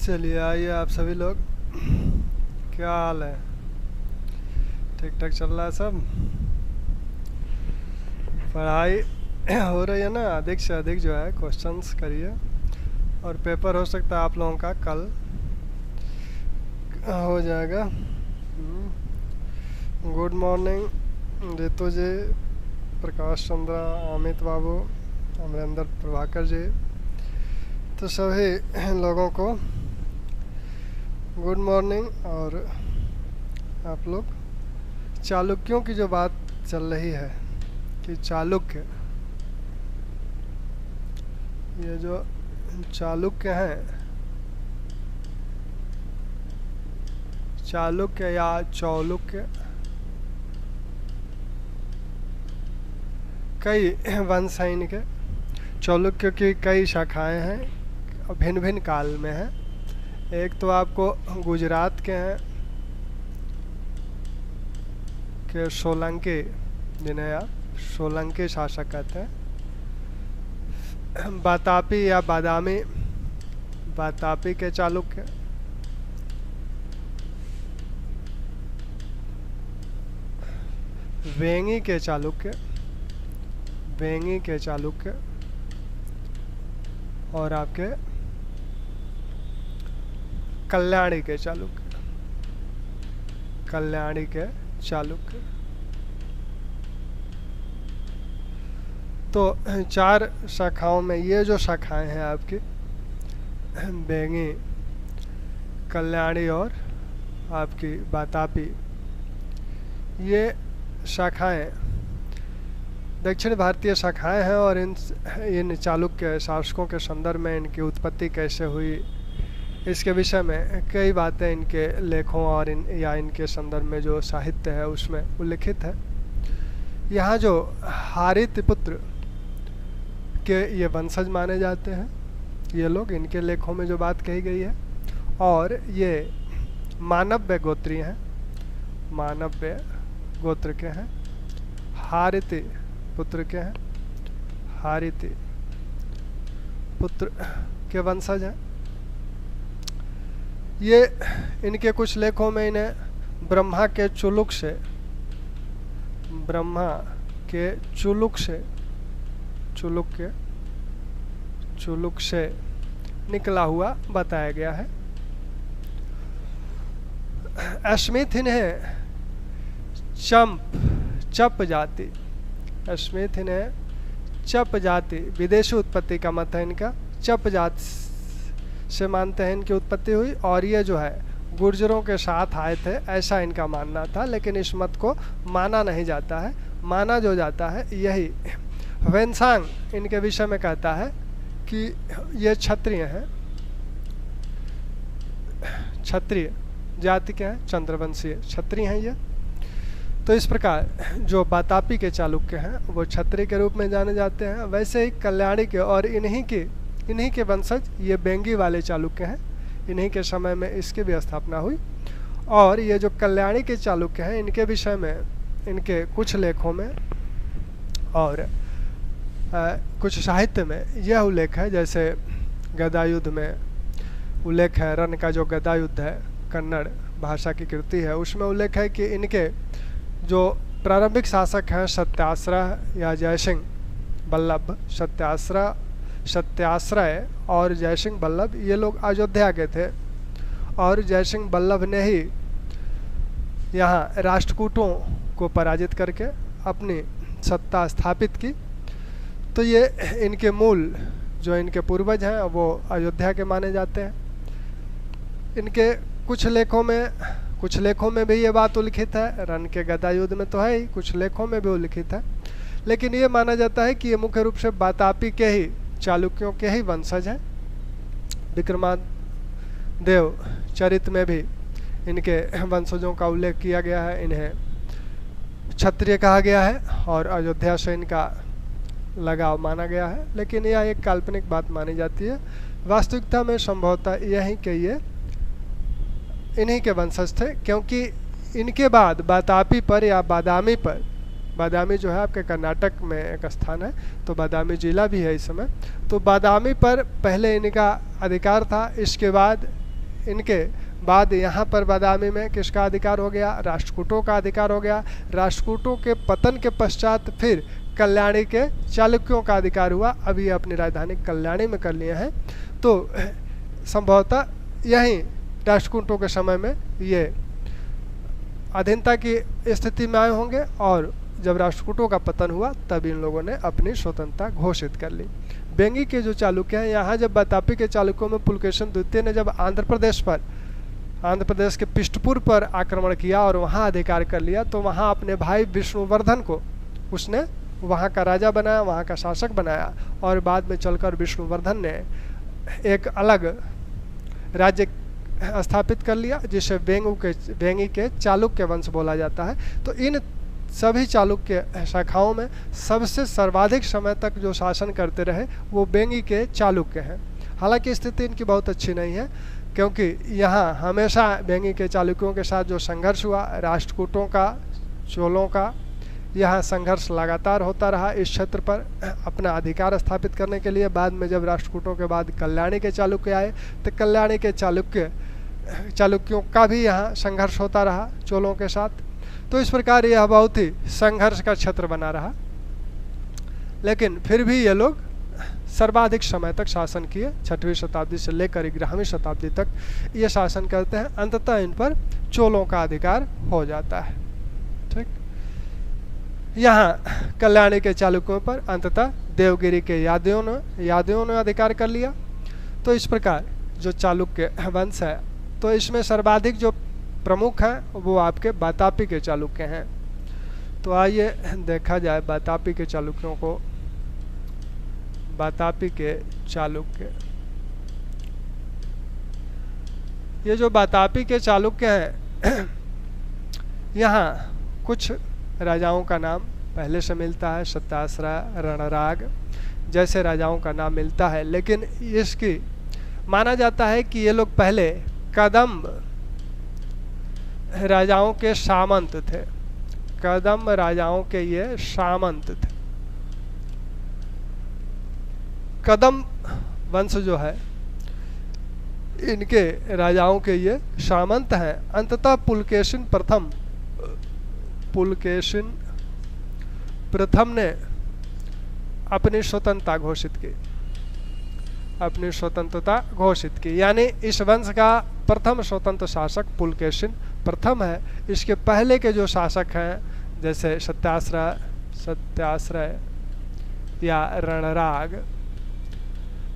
चलिए आइए आप सभी लोग, क्या हाल है? ठीक ठाक चल रहा है सब? पढ़ाई हो रही है ना? अधिक से अधिक जो है क्वेश्चंस करिए, और पेपर हो सकता है आप लोगों का कल हो जाएगा। गुड मॉर्निंग रितु जी, प्रकाश चंद्रा, अमित बाबू, अमरेंद्र प्रभाकर जी, तो सभी लोगों को गुड मॉर्निंग। और आप लोग, चालुक्यों की जो बात चल रही है कि चालुक्य, ये जो चालुक्य हैं, चालुक्य या चौलुक्य, कई वंश हैं इनके। चालुक्य की कई शाखाएं हैं, भिन्न भिन्न काल में हैं। एक तो आपको गुजरात के हैं कि सोलंकी, जिन्हें आप सोलंकी शासक कहते हैं। बातापी या बादामी, बातापी के चालुक्य। वेंगी के चालुक्य, वेंगी के चालुक्य। और आपके कल्याणी के चालुक्य, कल्याणी के चालुक्य। तो चार शाखाओं में ये जो शाखाएं हैं आपकी, वेंगी, कल्याणी और आपकी बातापी, ये शाखाएं दक्षिण भारतीय शाखाएं हैं। और इन चालुक्य शासकों के संदर्भ में इनकी उत्पत्ति कैसे हुई, इसके विषय में कई बातें इनके लेखों और इनके संदर्भ में जो साहित्य है उसमें उल्लिखित है। यहाँ जो हारितिपुत्र के ये वंशज माने जाते हैं ये लोग, इनके लेखों में जो बात कही गई है। और ये मानव्य गोत्रीय हैं, मानव्य गोत्र के हैं, हारिति पुत्र के हैं, हारिति पुत्र के वंशज हैं। ये इनके कुछ लेखों में इन्हें ब्रह्मा के चुलुक से, ब्रह्मा के चुलुक से, चुलुक से निकला हुआ बताया गया है। अश्मित इन्हें चप जाति, अश्मित इन्हें चप जाति, विदेशी उत्पत्ति का मत है इनका, चप जाति से मानते हैं इनकी उत्पत्ति हुई। और ये जो है गुर्जरों के साथ आए थे, ऐसा इनका मानना था। लेकिन इस मत को माना नहीं जाता है। माना जो जाता है यही वेन्सांग इनके विषय में कहता है कि ये क्षत्रिय हैं, क्षत्रिय जाति के हैं, चंद्रवंशीय क्षत्रिय हैं ये। तो इस प्रकार जो बातापी के चालुक्य हैं वो क्षत्रिय के रूप में जाने जाते हैं। वैसे ही कल्याणी के और इन्हीं के वंशज ये बेंगी वाले चालुक्य हैं। इन्हीं के समय में इसकी भी स्थापना हुई। और ये जो कल्याणी के चालुक्य हैं, इनके विषय में इनके कुछ लेखों में और कुछ साहित्य में यह उल्लेख है। जैसे गदायुद्ध में उल्लेख है, रन का जो गदायुद्ध है, कन्नड़ भाषा की कृति है, उसमें उल्लेख है कि इनके जो प्रारंभिक शासक हैं सत्याश्रय या जयसिंह बल्लभ, सत्याश्रय और जयसिंह बल्लभ, ये लोग अयोध्या के थे। और जयसिंह बल्लभ ने ही यहाँ राष्ट्रकूटों को पराजित करके अपनी सत्ता स्थापित की। तो ये इनके मूल जो इनके पूर्वज हैं वो अयोध्या के माने जाते हैं। इनके कुछ लेखों में भी ये बात उल्लिखित है। रन के गदायुद्ध में तो है ही, कुछ लेखों में भी उल्लिखित है। लेकिन ये माना जाता है कि ये मुख्य रूप से बातापी के ही, चालुक्यों के ही वंशज हैं। विक्रमादेव चरित में भी इनके वंशजों का उल्लेख किया गया है। इन्हें क्षत्रिय कहा गया है और अयोध्या से इनका लगाव माना गया है। लेकिन यह एक काल्पनिक बात मानी जाती है। वास्तविकता में संभवतः यही कि ये इन्हीं के वंशज थे, क्योंकि इनके बाद बातापी पर या बादामी पर, बादामी जो है आपके कर्नाटक में एक स्थान है, तो बादामी जिला भी है इस समय, तो बादामी पर पहले इनका अधिकार था। इसके बाद इनके बाद यहाँ पर बादामी में किसका अधिकार हो गया? राष्ट्रकूटों का अधिकार हो गया। राष्ट्रकूटों के पतन के पश्चात फिर कल्याणी के चालुक्यों का अधिकार हुआ। अभी ये अपनी राजधानी कल्याणी में कर लिए हैं। तो संभवतः यहीं राष्ट्रकूटों के समय में ये अधीनता की स्थिति में आए होंगे और जब राष्ट्रकूटों का पतन हुआ तब इन लोगों ने अपनी स्वतंत्रता घोषित कर ली। बेंगी के जो चालुक्य हैं, यहाँ जब वातापी के चालुक्यों में पुलकेशिन द्वितीय ने जब आंध्र प्रदेश के पिष्टपुर पर आक्रमण किया और वहाँ अधिकार कर लिया, तो वहाँ अपने भाई विष्णुवर्धन को उसने वहाँ का राजा बनाया, वहाँ का शासक बनाया और बाद में चलकर विष्णुवर्धन ने एक अलग राज्य स्थापित कर लिया जिसे बेंगी के चालुक्य वंश बोला जाता है। तो इन सभी चालुक्य शाखाओं में सबसे सर्वाधिक समय तक जो शासन करते रहे वो बेंगी के चालुक्य हैं। हालांकि स्थिति इनकी बहुत अच्छी नहीं है, क्योंकि यहाँ हमेशा बेंगी के चालुक्यों के साथ जो संघर्ष हुआ, राष्ट्रकूटों का, चोलों का, यहाँ संघर्ष लगातार होता रहा इस क्षेत्र पर अपना अधिकार स्थापित करने के लिए। बाद में जब राष्ट्रकूटों के बाद कल्याणी के चालुक्य आए तो कल्याणी के चालुक्यों का भी यहाँ संघर्ष होता रहा चोलों के साथ। तो इस प्रकार यह बहुत ही संघर्ष का क्षेत्र बना रहा, लेकिन फिर भी ये लोग सर्वाधिक समय तक शासन किए। 6वीं शताब्दी से लेकर 11वीं शताब्दी तक ये शासन करते हैं। अंततः इन पर चोलों का अधिकार हो जाता है। ठीक, यहाँ कल्याणी के चालुक्यों पर अंततः देवगिरी के यादवों ने अधिकार कर लिया। तो इस प्रकार जो चालुक्य वंश है, तो इसमें सर्वाधिक जो प्रमुख हैं वो आपके वातापी के चालुक्य हैं। तो आइए देखा जाए वातापी के चालुक्यों को। वातापी के चालुक्य, ये जो वातापी के चालुक्य हैं, यहाँ कुछ राजाओं का नाम पहले से मिलता है, सत्याश्रय, रणराग जैसे राजाओं का नाम मिलता है। लेकिन इसकी माना जाता है कि ये लोग पहले कदम्ब राजाओं के सामंत थे। कदम्ब राजाओं के ये सामंत थे। कदम्ब वंश जो है इनके राजाओं के ये सामंत हैं। अंततः पुलकेशिन प्रथम ने अपनी स्वतंत्रता घोषित की, यानी इस वंश का प्रथम स्वतंत्र शासक पुलकेशिन प्रथम है। इसके पहले के जो शासक हैं जैसे सत्याश्रय या रणराग,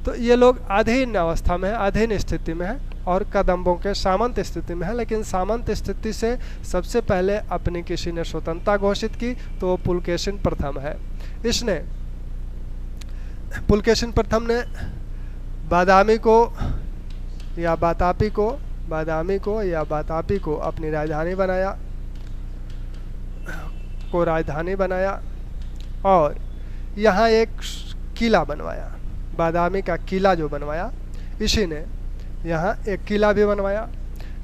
तो ये लोग अधीन अवस्था में है, अधीन स्थिति में है और कदम्बों के सामंत स्थिति में है। लेकिन सामंत स्थिति से सबसे पहले अपनी किसी ने स्वतंत्रता घोषित की तो वो पुलकेशिन प्रथम है। पुलकेशिन प्रथम ने बादामी को या वातापी को अपनी राजधानी बनाया और यहाँ एक किला बनवाया। बादामी का किला जो बनवाया, इसी ने यहाँ एक किला भी बनवाया।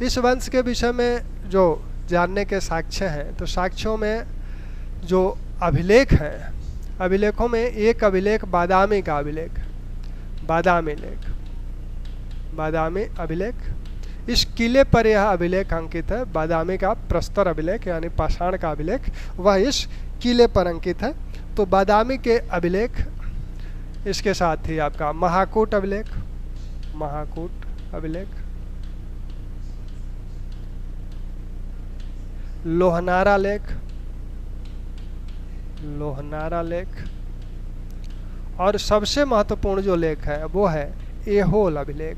इस वंश के विषय में जो जानने के साक्ष्य हैं, तो साक्ष्यों में जो अभिलेख हैं, अभिलेखों में एक अभिलेख बादामी का अभिलेख, बादामी अभिलेख। इस किले पर यह अभिलेख अंकित है। बादामी का प्रस्तर अभिलेख यानी पाषाण का अभिलेख, वह इस किले पर अंकित है। तो बादामी के अभिलेख, इसके साथ ही आपका महाकूट अभिलेख, लोहनारा लेख और सबसे महत्वपूर्ण जो लेख है वो है एहोल अभिलेख।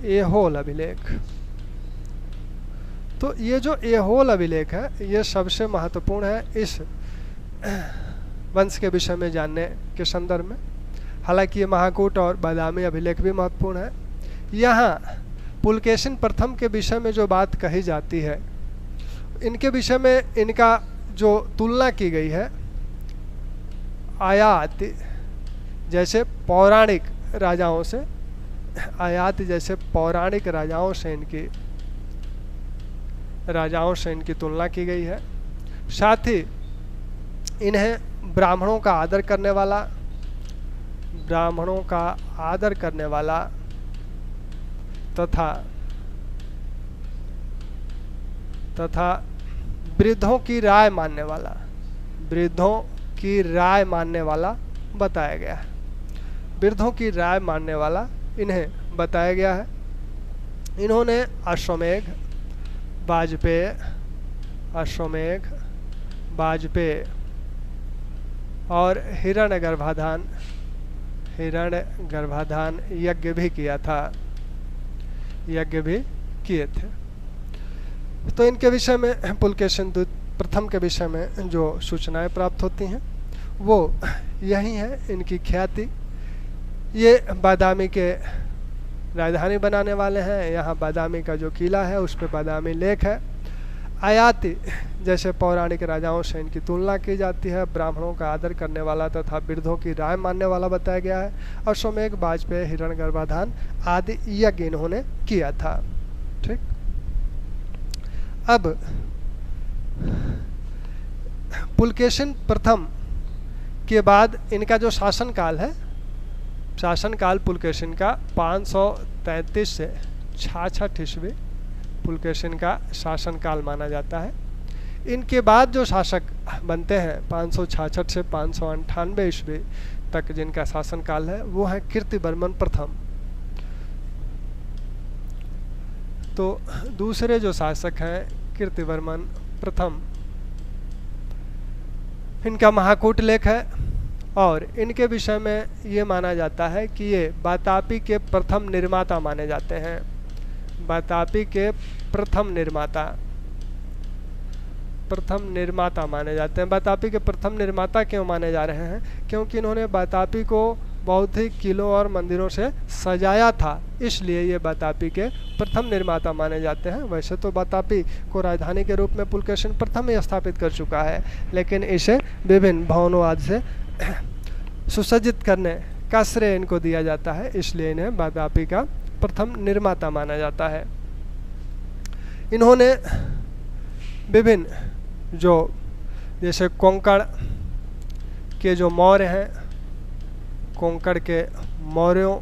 एहोल अभिलेख। तो ये जो एहोल अभिलेख है ये सबसे महत्वपूर्ण है इस वंश के विषय में जानने के संदर्भ में। हालांकि ये महाकूट और बादामी अभिलेख भी महत्वपूर्ण है। यहाँ पुलकेशिन प्रथम के विषय में जो बात कही जाती है, इनके विषय में इनका जो तुलना की गई है आयात जैसे पौराणिक राजाओं से इनकी तुलना की गई है। साथ ही इन्हें ब्राह्मणों का आदर करने वाला, ब्राह्मणों का आदर करने वाला तथा वृद्धों की राय मानने वाला, वृद्धों की राय मानने वाला बताया गया है। वृद्धों की राय मानने वाला इन्हें बताया गया है। इन्होंने अश्वमेघ, वाजपेय और हिरण्यगर्भाधान यज्ञ भी किया था, यज्ञ भी किए थे। तो इनके विषय में पुलकेशिन प्रथम के विषय में जो सूचनाएं प्राप्त होती हैं वो यही है। इनकी ख्याति, ये बादामी के राजधानी बनाने वाले हैं। यहाँ बादामी का जो किला है उस पर बादामी लेख है। आयाति जैसे पौराणिक राजाओं से इनकी तुलना की जाती है। ब्राह्मणों का आदर करने वाला तथा वृद्धों की राय मानने वाला बताया गया है। अश्वमेघ, वाजपेय, हिरण्यगर्भाधान आदि यज्ञ इन्होंने किया था। ठीक, अब पुलकेशिन प्रथम के बाद इनका जो शासनकाल है, शासनकाल पुलकेशिन का 533 से 66 ईस्वी पुलकेशिन का शासनकाल माना जाता है। इनके बाद जो शासक बनते हैं 566 से 598 ईस्वी तक जिनका शासनकाल है वो है कीर्तिवर्मन प्रथम। तो दूसरे जो शासक हैं कीर्तिवर्मन प्रथम, इनका महाकूट लेख है और इनके विषय में ये माना जाता है कि ये वातापी के प्रथम निर्माता माने जाते हैं। वातापी के प्रथम निर्माता माने जाते हैं। वातापी के प्रथम निर्माता क्यों माने जा रहे हैं? क्योंकि इन्होंने वातापी को बहुत ही किलों और मंदिरों से सजाया था, इसलिए ये वातापी के प्रथम निर्माता माने जाते हैं। वैसे तो वातापी को राजधानी के रूप में पुलकेशिन प्रथम ही स्थापित कर चुका है, लेकिन इसे विभिन्न भवनों आदि से सुसज्जित करने का श्रेय इनको दिया जाता है, इसलिए इन्हें वातापी का प्रथम निर्माता माना जाता है। इन्होंने विभिन्न जो जैसे कोंकण के जो मौर्य हैं, कोंकण के मौर्यों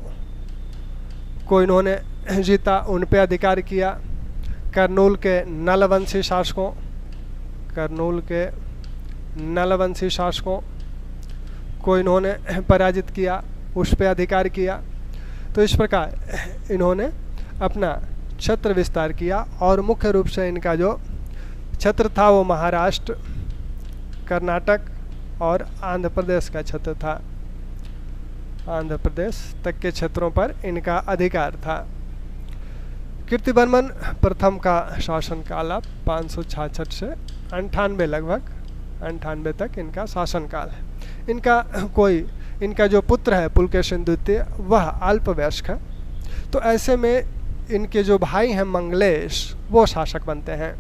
को इन्होंने जीता, उन पे अधिकार किया। कर्नूल के नलवंशी शासकों को इन्होंने पराजित किया, उस पे अधिकार किया। तो इस प्रकार इन्होंने अपना क्षेत्र विस्तार किया और मुख्य रूप से इनका जो क्षेत्र था वो महाराष्ट्र, कर्नाटक और आंध्र प्रदेश का क्षेत्र था। आंध्र प्रदेश तक के क्षेत्रों पर इनका अधिकार था। कीर्तिवर्मन प्रथम का शासनकाल 566 से 98 लगभग 98 तक इनका शासनकाल है। इनका जो पुत्र है पुलकेशिन द्वितीय वह अल्पवयस्क है। तो ऐसे में इनके जो भाई हैं मंगलेश वो शासक बनते हैं।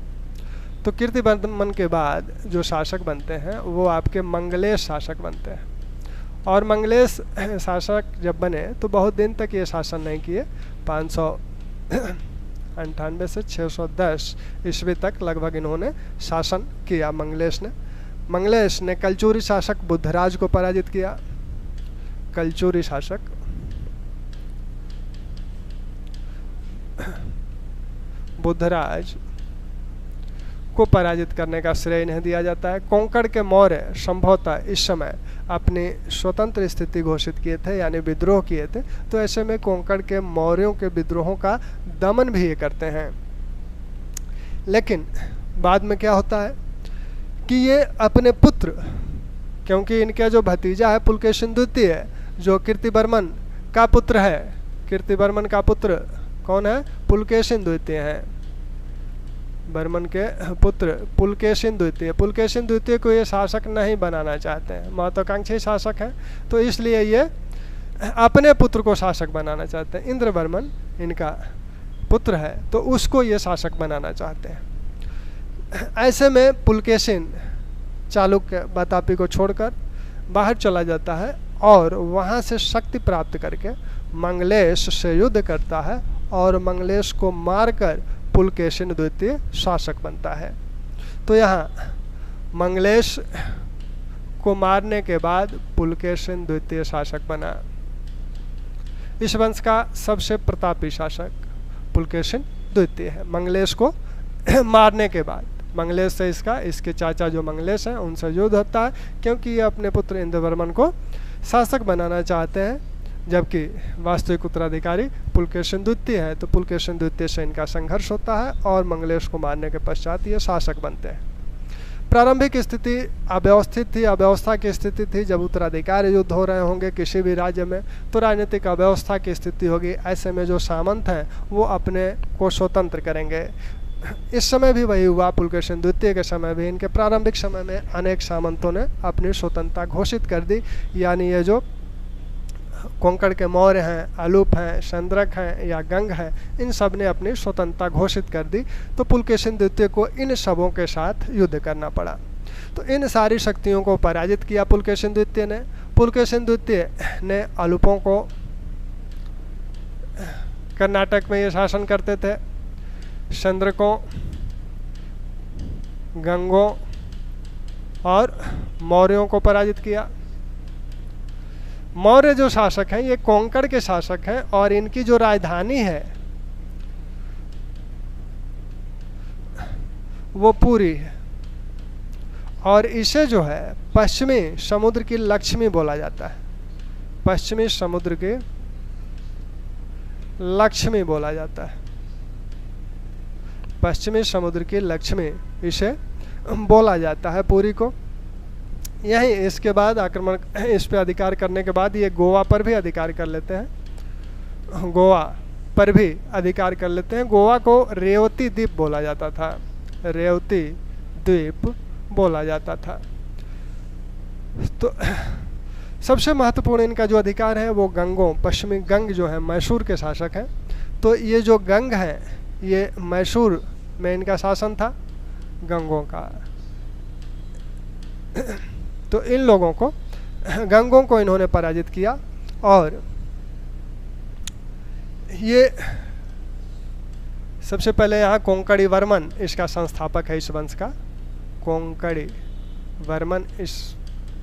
तो कीर्तिवर्मन के बाद जो शासक बनते हैं वो आपके मंगलेश शासक बनते हैं। और मंगलेश शासक जब बने तो बहुत दिन तक ये शासन नहीं किए। 598 से 610 ईस्वी तक लगभग इन्होंने शासन किया मंगलेश ने कलचुरी शासक बुद्धराज को पराजित किया। कलचुरी शासक बुद्धराज को पराजित करने का श्रेय इन्हें दिया जाता है। कोंकण के मौर्य संभवतः इस समय अपनी स्वतंत्र स्थिति घोषित किए थे, यानी विद्रोह किए थे। तो ऐसे में कोंकण के मौर्यों के विद्रोहों का दमन भी ये करते हैं। लेकिन बाद में क्या होता है कि ये अपने पुत्र, क्योंकि इनका जो भतीजा है पुलकेशिन द्वितीय जो कीर्तिवर्मन का पुत्र है, कीर्तिवर्मन का पुत्र कौन है? पुलकेशिन द्वितीय है। बर्मन के पुत्र पुलकेशिन द्वितीय को ये शासक नहीं बनाना चाहते हैं, महत्वाकांक्षी शासक हैं। तो इसलिए ये अपने पुत्र को शासक बनाना चाहते हैं। इंद्रवर्मन इनका पुत्र है तो उसको ये शासक बनाना चाहते हैं। ऐसे में पुलकेशिन चालुक्य वातापी को छोड़कर बाहर चला जाता है और वहाँ से शक्ति प्राप्त करके मंगलेश से युद्ध करता है और मंगलेश को मारकर पुलकेशिन द्वितीय शासक बनता है। तो यहाँ मंगलेश को मारने के बाद पुलकेशिन द्वितीय शासक बना। इस वंश का सबसे प्रतापी शासक पुलकेशिन द्वितीय है। मंगलेश को मारने के बाद, मंगलेश से इसके चाचा जो मंगलेश हैं उनसे युद्ध होता है, क्योंकि ये अपने पुत्र इंद्रवर्मन को शासक बनाना चाहते हैं, जबकि वास्तविक उत्तराधिकारी पुलकेशिन द्वितीय है। तो पुलकेशिन द्वितीय से इनका संघर्ष होता है और मंगलेश को मारने के पश्चात ये शासक बनते हैं। प्रारंभिक स्थिति अव्यवस्थित थी, अव्यवस्था की स्थिति थी। जब उत्तराधिकारी युद्ध हो रहे होंगे किसी भी राज्य में तो राजनीतिक अव्यवस्था की स्थिति होगी। ऐसे में जो सामंत हैं वो अपने को स्वतंत्र करेंगे। इस समय भी वही हुआ। पुलकेशिन द्वितीय के समय भी, इनके प्रारंभिक समय में अनेक सामंतों ने अपनी स्वतंत्रता घोषित कर दी। यानी ये जो कोंकण के मौर्य हैं, अलूप हैं, चंद्रक हैं या गंग हैं, इन सब ने अपनी स्वतंत्रता घोषित कर दी। तो पुलकेशिन द्वितीय को इन सबों के साथ युद्ध करना पड़ा। तो इन सारी शक्तियों को पराजित किया पुलकेशिन द्वितीय ने। पुलकेशिन द्वितीय ने अलूपों को, कर्नाटक में ये शासन करते थे, चंद्रकों, गंगों और मौर्यों को पराजित किया। मौर्य जो शासक हैं ये कोंकण के शासक हैं और इनकी जो राजधानी है वो पुरी है, और इसे जो है पश्चिमी समुद्र की लक्ष्मी बोला जाता है। पश्चिमी समुद्र की लक्ष्मी बोला जाता है। पश्चिमी समुद्र की लक्ष्मी इसे बोला जाता है पुरी को। यहीं इसके बाद आक्रमण, इस पे अधिकार करने के बाद ये गोवा पर भी अधिकार कर लेते हैं। गोवा पर भी अधिकार कर लेते हैं। गोवा को रेवती द्वीप बोला जाता था, रेवती द्वीप बोला जाता था। तो सबसे महत्वपूर्ण इनका जो अधिकार है वो गंगों, पश्चिमी गंग जो है मैसूर के शासक हैं। तो ये जो गंग हैं ये मैसूर में इनका शासन था, गंगों का। तो इन लोगों को, गंगों को इन्होंने पराजित किया। और ये सबसे पहले यहाँ कोंकणी वर्मन इसका संस्थापक है, इस वंश का। कोंकणी वर्मन इस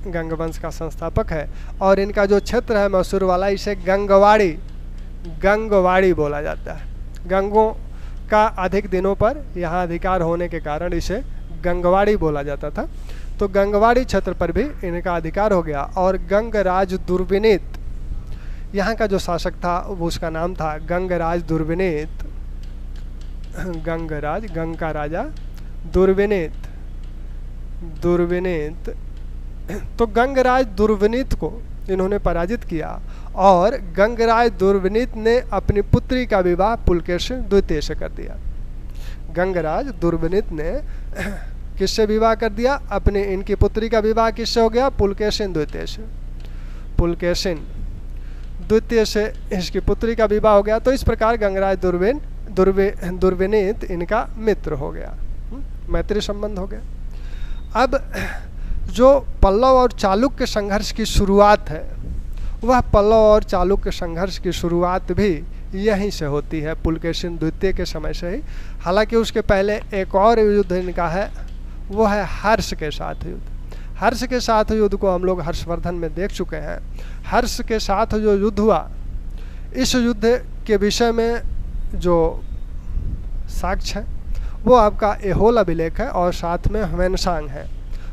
गंग वंश का संस्थापक है। और इनका जो क्षेत्र है मैसूर वाला, इसे गंगवाड़ी, गंगवाड़ी बोला जाता है। गंगों का अधिक दिनों पर यहाँ अधिकार होने के कारण इसे गंगवाड़ी बोला जाता था। तो गंगवाड़ी क्षेत्र पर भी इनका अधिकार हो गया। और गंगराज दुर्विनीत यहाँ का जो शासक था वो, उसका नाम था गंगराज दुर्विनीत। गंगराज, गंग का राजा, दुर्विनीत, दुर्विनीत। तो गंगराज दुर्विनीत को इन्होंने पराजित किया। और गंगराज दुर्विनीत ने अपनी पुत्री का विवाह पुलकेशिन द्वितीय से कर दिया। गंगराज दुर्विनीत ने किससे विवाह कर दिया? अपनी, इनकी पुत्री का विवाह किससे हो गया? पुलकेशिन द्वितीय से। पुलकेशिन द्वितीय से इसकी पुत्री का विवाह हो गया। तो इस प्रकार गंगराज दुर्विनीत इनका मित्र हो गया, मैत्री संबंध हो गया। अब जो पल्लव और चालुक्य संघर्ष की शुरुआत है, वह पल्लव और चालुक्य संघर्ष की शुरुआत भी यहीं से होती है, पुलकेशिन द्वितीय के समय से ही। हालांकि उसके पहले एक और युद्ध इनका है, वो है हर्ष के साथ युद्ध। हर्ष के साथ युद्ध को हम लोग हर्षवर्धन में देख चुके हैं। हर्ष के साथ जो युद्ध हुआ, इस युद्ध के विषय में जो साक्ष्य है वो आपका एहोल अभिलेख है और साथ में ह्वेनसांग है।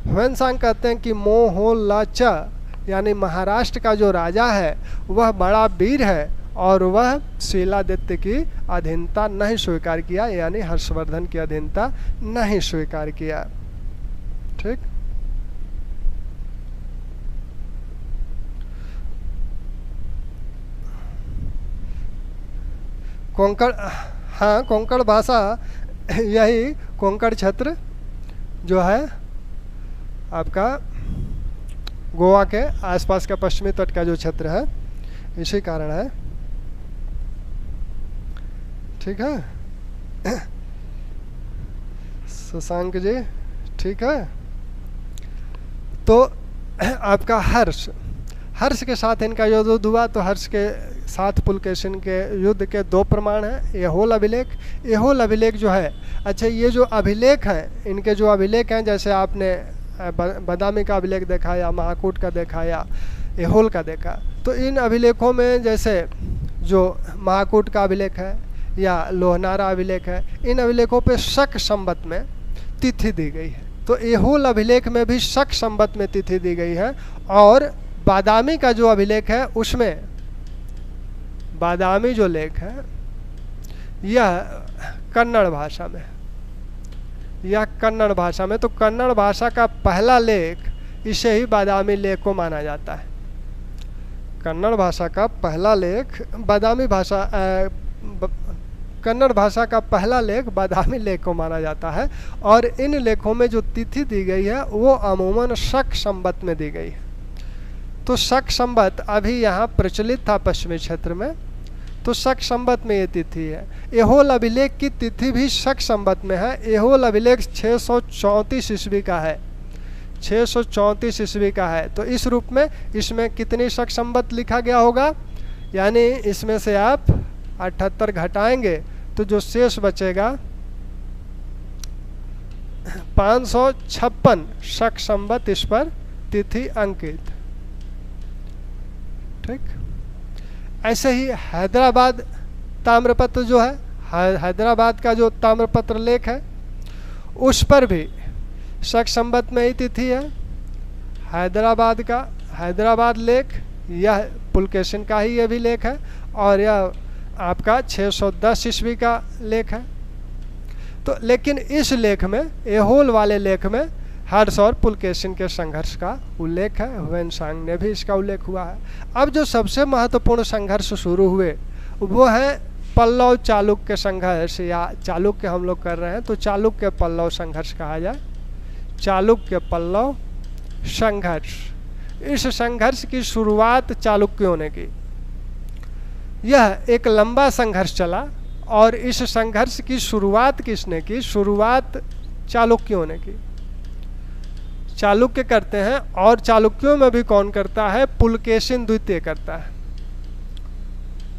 ह्वेनसांग कहते हैं कि मोहोल्लाच यानी महाराष्ट्र का जो राजा है वह बड़ा वीर है और वह शीलादित्य की अधीनता नहीं स्वीकार किया, यानी हर्षवर्धन की अधीनता नहीं स्वीकार किया। ठीक। कोंकण, हाँ, कोंकण भाषा, यही कोंकण क्षेत्र जो है आपका गोवा के आसपास का पश्चिमी तट का जो क्षेत्र है, इसी कारण है। ठीक है शशांक जी, ठीक है। तो आपका हर्ष के साथ इनका युद्ध हुआ। तो हर्ष के साथ पुलकेशिन के युद्ध के दो प्रमाण हैं, एहोल अभिलेख। एहोल अभिलेख जो है, अच्छा, ये जो अभिलेख हैं, इनके जो अभिलेख हैं, जैसे आपने बादामी का अभिलेख देखा या महाकूट का देखा या ऐहोल का देखा, तो इन अभिलेखों में जैसे जो महाकूट का अभिलेख है या लोहनारा अभिलेख है, इन अभिलेखों पे शक संवत में तिथि दी गई है। तो ऐहोल अभिलेख में भी शक संवत में तिथि दी गई है। और बादामी का जो अभिलेख है उसमें, बादामी जो लेख है यह कन्नड़ भाषा में, यह कन्नड़ भाषा में, तो कन्नड़ भाषा का पहला लेख इसे ही बादामी लेख को माना जाता है। कन्नड़ भाषा का पहला लेख बादामी भाषा, कन्नड़ भाषा का पहला लेख बादामी लेख को माना जाता है। और इन लेखों में जो तिथि दी गई है वो अमूमन शक संवत में दी गई है। तो शक संवत अभी यहाँ प्रचलित था पश्चिमी क्षेत्र में, तो शक संवत में ये तिथि है। ऐहोल अभिलेख की तिथि भी शक संवत में है। ऐहोल अभिलेख 634 ईस्वी का है, 634 ईस्वी का है। तो इस रूप में इसमें कितनी शक संवत लिखा गया होगा, यानी इसमें से आप 78 घटाएंगे तो जो शेष बचेगा 556 शक संवत इस पर तिथि अंकित। ठीक, ऐसे ही हैदराबाद ताम्रपत्र जो है, हैदराबाद का जो ताम्रपत्र लेख है उस पर भी शक संवत में ही तिथि है। हैदराबाद का हैदराबाद लेख यह पुलकेशिन का ही ये भी लेख है और यह आपका 610 ईस्वी का लेख है। तो लेकिन इस लेख में, ऐहोल वाले लेख में हर्ष और पुलकेशिन के संघर्ष का उल्लेख है। ह्वेनसांग ने भी इसका उल्लेख हुआ है। अब जो सबसे महत्वपूर्ण संघर्ष शुरू हुए वो है पल्लव चालुक्य संघर्ष, या चालुक्य हम लोग कर रहे हैं तो चालुक्य पल्लव संघर्ष कहा जाए, चालुक्य पल्लव संघर्ष। इस संघर्ष की शुरुआत चालुक्यों ने की। यह एक लंबा संघर्ष चला और इस संघर्ष की शुरुआत किसने की? शुरुआत चालुक्यों ने की। चालुक्य करते हैं और चालुक्यों में भी कौन करता है? पुलकेशिन द्वितीय करता है।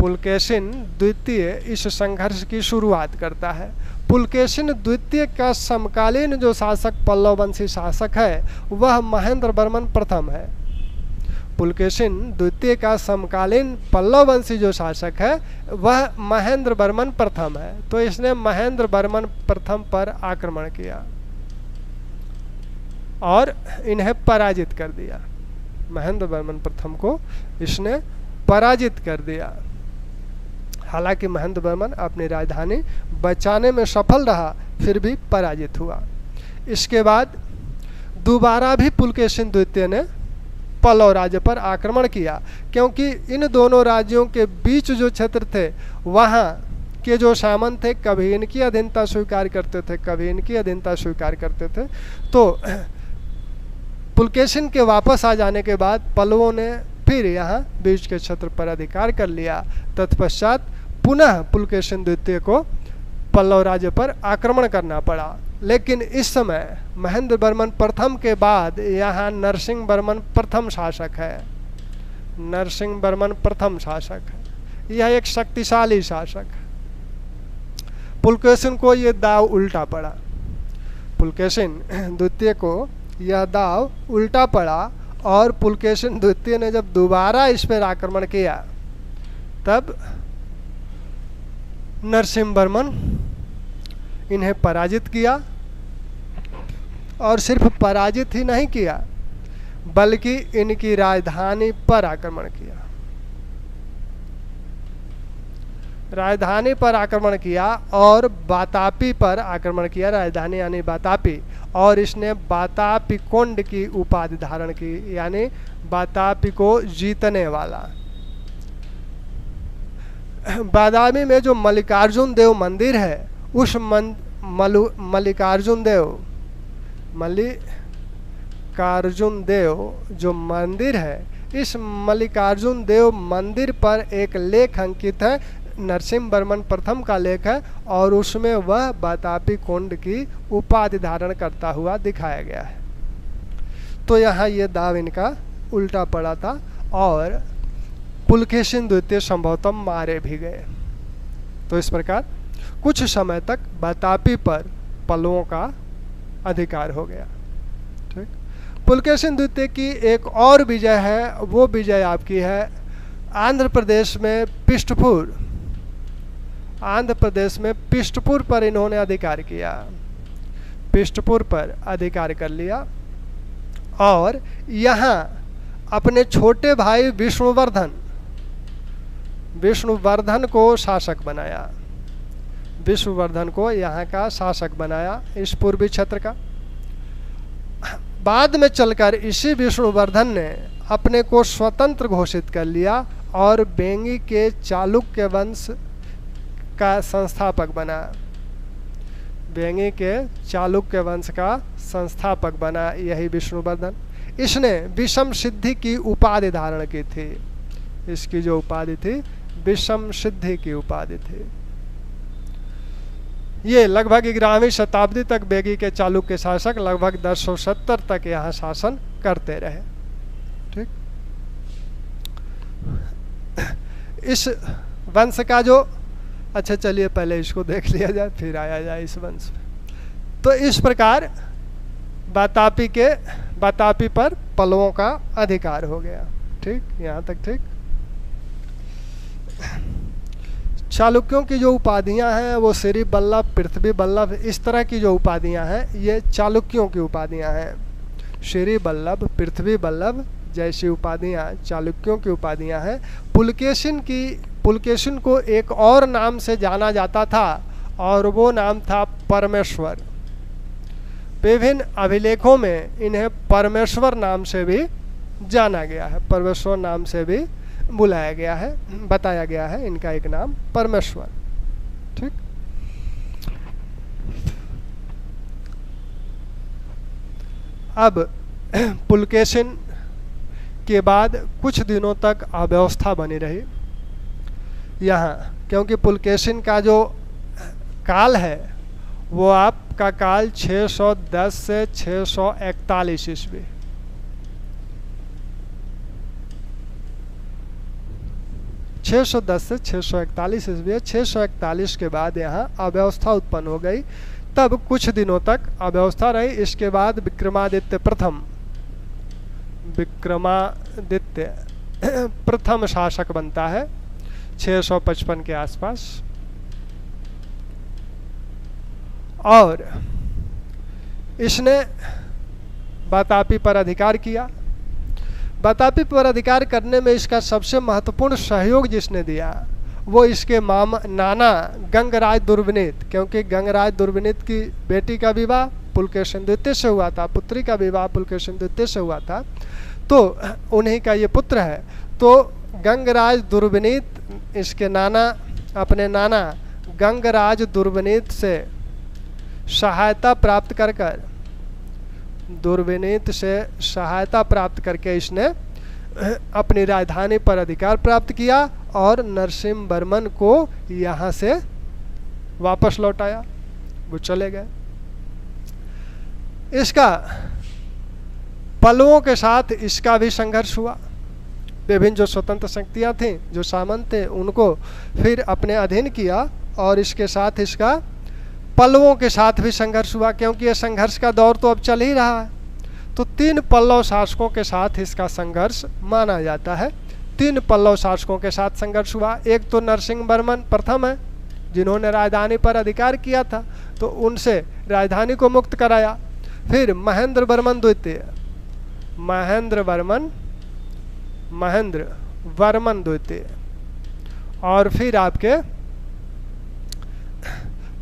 पुलकेशिन द्वितीय इस संघर्ष की शुरुआत करता है। पुलकेशिन द्वितीय का समकालीन जो शासक पल्लव वंशी शासक है वह महेंद्र वर्मन प्रथम है। पुलकेशिन द्वितीय का समकालीन पल्लव वंशी जो शासक है वह महेंद्र वर्मन प्रथम है। तो इसने महेंद्र वर्मन प्रथम पर आक्रमण किया और इन्हें पराजित कर दिया। महेंद्र वर्मन प्रथम को इसने पराजित कर दिया। हालांकि महेंद्र वर्मन अपनी राजधानी बचाने में सफल रहा, फिर भी पराजित हुआ। इसके बाद दोबारा भी पुलकेशिन द्वितीय ने पल्लव राज्य पर आक्रमण किया, क्योंकि इन दोनों राज्यों के बीच जो क्षेत्र थे वहाँ के जो सामंत थे कभी इनकी अधीनता स्वीकार करते थे, कभी इनकी अधीनता स्वीकार करते थे। तो पुलकेशिन के वापस आ जाने के बाद पल्लवों ने फिर यहाँ बीच के क्षेत्र पर अधिकार कर लिया। तत्पश्चात पुनः पुलकेशिन द्वितीय को पल्लव राज्य पर आक्रमण करना पड़ा। लेकिन इस समय महेंद्र वर्मन प्रथम के बाद यहाँ नरसिंह वर्मन प्रथम शासक है। नरसिंह वर्मन प्रथम शासक है। यह एक शक्तिशाली शासक है। पुलकेशिन को यह दाव उल्टा पड़ा। पुलकेशिन द्वितीय को यह दाव उल्टा पड़ा और पुलकेशिन द्वितीय ने जब दोबारा इस पर आक्रमण किया तब नरसिंह वर्मन इन्हें पराजित किया, और सिर्फ पराजित ही नहीं किया बल्कि इनकी राजधानी पर आक्रमण किया। राजधानी पर आक्रमण किया और बातापी पर आक्रमण किया, राजधानी यानी बातापी, और इसने बातापी कोंड की उपाधि धारण की, यानी बातापी को जीतने वाला। बादामी में जो मल्लिकार्जुन देव मंदिर है उस मल्लिकार्जुन देव जो मंदिर है, इस मल्लिकार्जुन देव मंदिर पर एक लेख अंकित है, नरसिंह वर्मन प्रथम का लेख है, और उसमें वह बातापी कोंड की उपाधि धारण करता हुआ दिखाया गया है। तो यहाँ ये दाव इनका उल्टा पड़ा था और पुलकेशिन द्वितीय संभवतः मारे भी गए। तो इस प्रकार कुछ समय तक बातापी पर पल्लवों का अधिकार हो गया। ठीक, पुलकेशिन द्वितीय की एक और विजय है, वो विजय आपकी है आंध्र प्रदेश में पिष्टपुर। आंध्र प्रदेश में पिष्टपुर पर इन्होंने अधिकार किया, पिष्टपुर पर अधिकार कर लिया और यहाँ अपने छोटे भाई विष्णुवर्धन को शासक बनाया। विष्णुवर्धन को यहाँ का शासक बनाया इस पूर्वी क्षेत्र का। बाद में चलकर इसी विष्णुवर्धन ने अपने को स्वतंत्र घोषित कर लिया और बेंगी के चालुक्य वंश का संस्थापक बना। बेंगी के चालुक्य वंश का संस्थापक बना यही विष्णुवर्धन। इसने विषम सिद्धि की उपाधि धारण की थी। इसकी जो उपाधि थी विषम सिद्धि की उपाधि थी। ये लगभग 11वीं शताब्दी तक बेगी के चालुक्य शासक लगभग 1070 तक यहाँ शासन करते रहे। ठीक, इस वंश का जो, अच्छा चलिए पहले इसको देख लिया जाए फिर आया जाए इस वंश में। तो इस प्रकार वातापी पर पल्लवों का अधिकार हो गया। ठीक, यहाँ तक ठीक। चालुक्यों की जो उपाधियां हैं वो श्री बल्लभ, पृथ्वी बल्लभ, इस तरह की जो उपाधियां हैं ये चालुक्यों की उपाधियां हैं। श्री बल्लभ, पृथ्वी बल्लभ जैसी उपाधियां चालुक्यों की उपाधियां हैं। पुलकेशिन को एक और नाम से जाना जाता था और वो नाम था परमेश्वर। विभिन्न अभिलेखों में इन्हें परमेश्वर नाम से भी जाना गया है, परमेश्वर नाम से भी बुलाया गया है, बताया गया है इनका एक नाम परमेश्वर। ठीक, अब पुलकेशिन के बाद कुछ दिनों तक अव्यवस्था बनी रही यहाँ, क्योंकि पुलकेशिन का जो काल है वो आपका काल 610 से 641 ईस्वी। 610 से 641 ईस्वी। 641 के बाद यहाँ अव्यवस्था उत्पन्न हो गई। तब कुछ दिनों तक अव्यवस्था रही। इसके बाद विक्रमादित्य प्रथम शासक बनता है 655 के आसपास और इसने वातापी पर अधिकार किया। वातापी पर अधिकार करने में इसका सबसे महत्वपूर्ण सहयोग जिसने दिया वो इसके नाना गंगराज दुर्विनीत, क्योंकि गंगराज दुर्विनीत की बेटी का विवाह पुलकेशिन द्वितीय से हुआ था, पुत्री का विवाह पुलकेशिन द्वितीय से हुआ था, तो उन्हीं का ये पुत्र है। तो गंगराज दुर्विनीत इसके नाना, अपने नाना गंगराज दुर्विनीत से सहायता प्राप्त कर दुर्विनीत से सहायता प्राप्त करके इसने अपनी राजधानी पर अधिकार प्राप्त किया और नरसिंह वर्मन को यहाँ से वापस लौटाया। वो चले गए। इसका पल्लवों के साथ इसका भी संघर्ष हुआ। विभिन्न जो स्वतंत्र शक्तियाँ थीं, जो सामंत थे, उनको फिर अपने अधीन किया और इसके साथ इसका पल्लवों के साथ भी संघर्ष हुआ, क्योंकि ये संघर्ष का दौर तो अब चल ही रहा है। तो 3 पल्लव शासकों के साथ इसका संघर्ष माना जाता है। 3 पल्लव शासकों के साथ संघर्ष हुआ। एक तो नरसिंह वर्मन प्रथम है, जिन्होंने राजधानी पर अधिकार किया था, तो उनसे राजधानी को मुक्त कराया। फिर महेंद्र वर्मन द्वितीय, महेंद्र वर्मन द्वितीय, और फिर आपके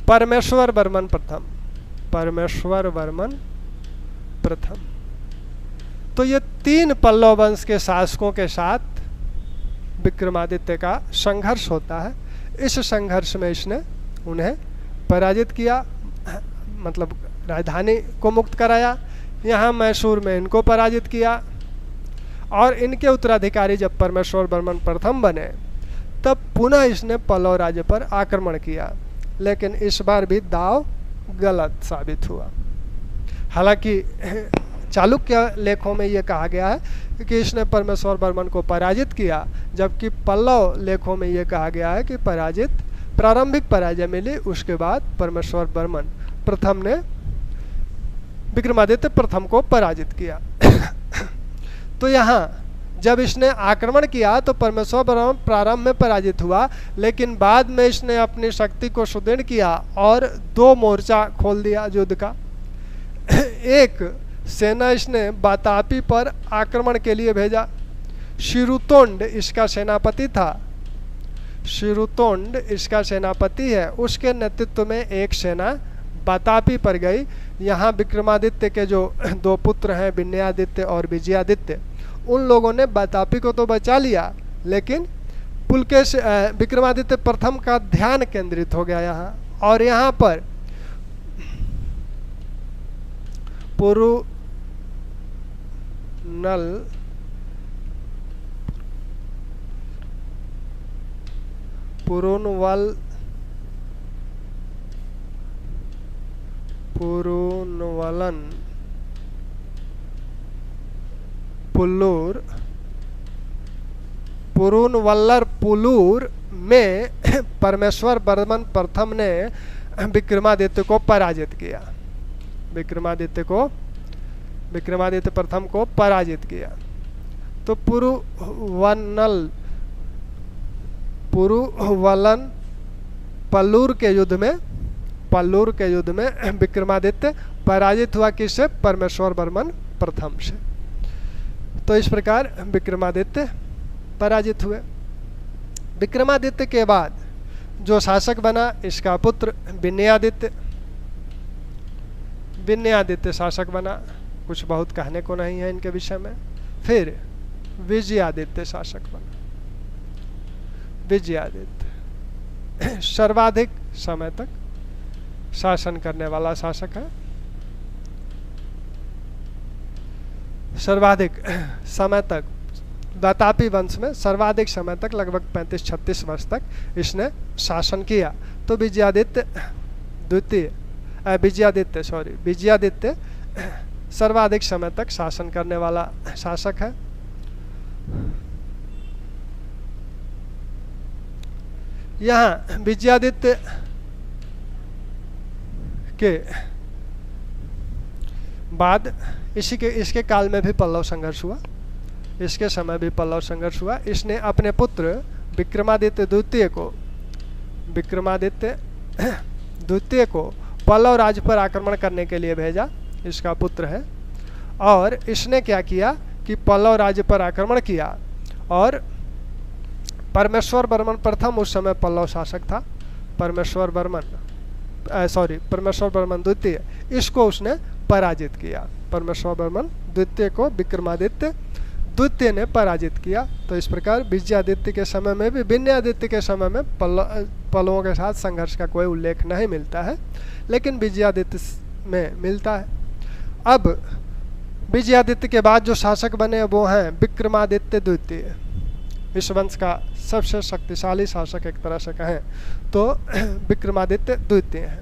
परमेश्वर वर्मन प्रथम। तो ये 3 पल्लव वंश के शासकों के साथ विक्रमादित्य का संघर्ष होता है। इस संघर्ष में इसने उन्हें पराजित किया, मतलब राजधानी को मुक्त कराया। यहाँ मैसूर में इनको पराजित किया और इनके उत्तराधिकारी जब परमेश्वर वर्मन प्रथम बने तब पुनः इसने पल्लव राज्य पर आक्रमण किया, लेकिन इस बार भी दाव गलत साबित हुआ। हालांकि चालुक्य लेखों में ये कहा गया है कि इसने परमेश्वर वर्मन को पराजित किया, जबकि पल्लव लेखों में ये कहा गया है कि प्रारंभिक पराजय मिली। उसके बाद परमेश्वर वर्मन प्रथम ने विक्रमादित्य प्रथम को पराजित किया। तो यहाँ जब इसने आक्रमण किया तो परमेश्वर ब्रह्म प्रारंभ में पराजित हुआ, लेकिन बाद में इसने अपनी शक्ति को सुदृढ़ किया और 2 मोर्चा खोल दिया युद्ध का। एक सेना इसने बातापी पर आक्रमण के लिए भेजा। शिरुतोंड इसका सेनापति था, शिरुतोंड इसका सेनापति है। उसके नेतृत्व में एक सेना बातापी पर गई। यहाँ विक्रमादित्य के जो 2 पुत्र हैं, विनयादित्य और विजयादित्य, उन लोगों ने बातापी को तो बचा लिया, लेकिन पुलकेश विक्रमादित्य प्रथम का ध्यान केंद्रित हो गया यहाँ। और यहाँ पर पुरुनवलन पुरुनवल्लर पुलूर में परमेश्वर वर्मन प्रथम ने विक्रमादित्य को पराजित किया, विक्रमादित्य प्रथम को पराजित किया। तो पुरुवलन पल्लूर के युद्ध में विक्रमादित्य पराजित हुआ। किससे? परमेश्वर वर्मन प्रथम से। तो इस प्रकार विक्रमादित्य पराजित हुए। विक्रमादित्य के बाद जो शासक बना, इसका पुत्र विनयादित्य शासक बना। कुछ बहुत कहने को नहीं है इनके विषय में। फिर विजयादित्य शासक बना। विजयादित्य सर्वाधिक समय तक शासन करने वाला शासक है। सर्वाधिक समय तक बातापी वंश में सर्वाधिक समय तक लगभग 35-36 वर्ष तक इसने शासन किया। तो विजयादित्य सर्वाधिक समय तक शासन करने वाला शासक है। यहाँ विजयादित्य के बाद इसके काल में भी पल्लव संघर्ष हुआ, इसके समय भी पल्लव संघर्ष हुआ। इसने अपने पुत्र विक्रमादित्य द्वितीय को पल्लव राज्य पर आक्रमण करने के लिए भेजा। इसका पुत्र है। और इसने क्या किया कि पल्लव राज्य पर आक्रमण किया और परमेश्वर वर्मन प्रथम उस समय पल्लव शासक था। परमेश्वर वर्मन द्वितीय, इसको उसने पराजित किया। परमेश्वर वर्मन द्वितीय को विक्रमादित्य द्वितीय ने पराजित किया। तो इस प्रकार विजयादित्य के समय में भी, विनयादित्य के समय में पल्लवों के साथ संघर्ष का कोई उल्लेख नहीं मिलता है, लेकिन विजयादित्य में मिलता है। अब विजयादित्य के बाद जो शासक बने वो हैं विक्रमादित्य द्वितीय। इस वंश का सबसे शक्तिशाली शासक एक तरह से कहें तो विक्रमादित्य द्वितीय है।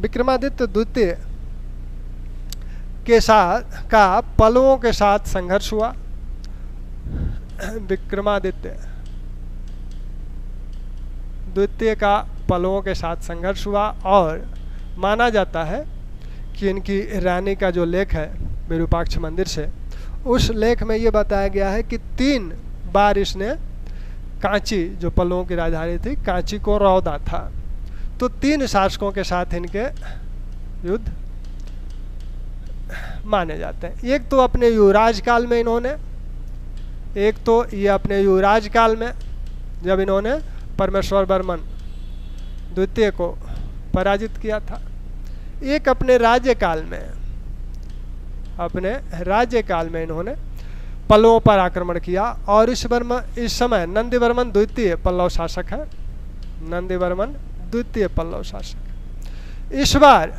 विक्रमादित्य द्वितीय के साथ का पल्लवों के साथ संघर्ष हुआ। विक्रमादित्य द्वितीय का पल्लवों के साथ संघर्ष हुआ और माना जाता है कि इनकी रानी का जो लेख है विरूपाक्ष मंदिर से, उस लेख में ये बताया गया है कि 3 बार इसने कांची, जो पल्लवों की राजधानी थी, कांची को रौदा था। तो 3 शासकों के साथ इनके युद्ध माने जाते हैं। एक तो अपने युवराज काल में इन्होंने, एक तो ये अपने युवराज काल में जब इन्होंने परमेश्वर वर्मन द्वितीय को पराजित किया था। एक अपने राज्यकाल में इन्होंने पल्लवों पर आक्रमण किया। और इस समय नंदीवर्मन द्वितीय पल्लव शासक है। नंदीवर्मन द्वितीय पल्लव शासक। इस बार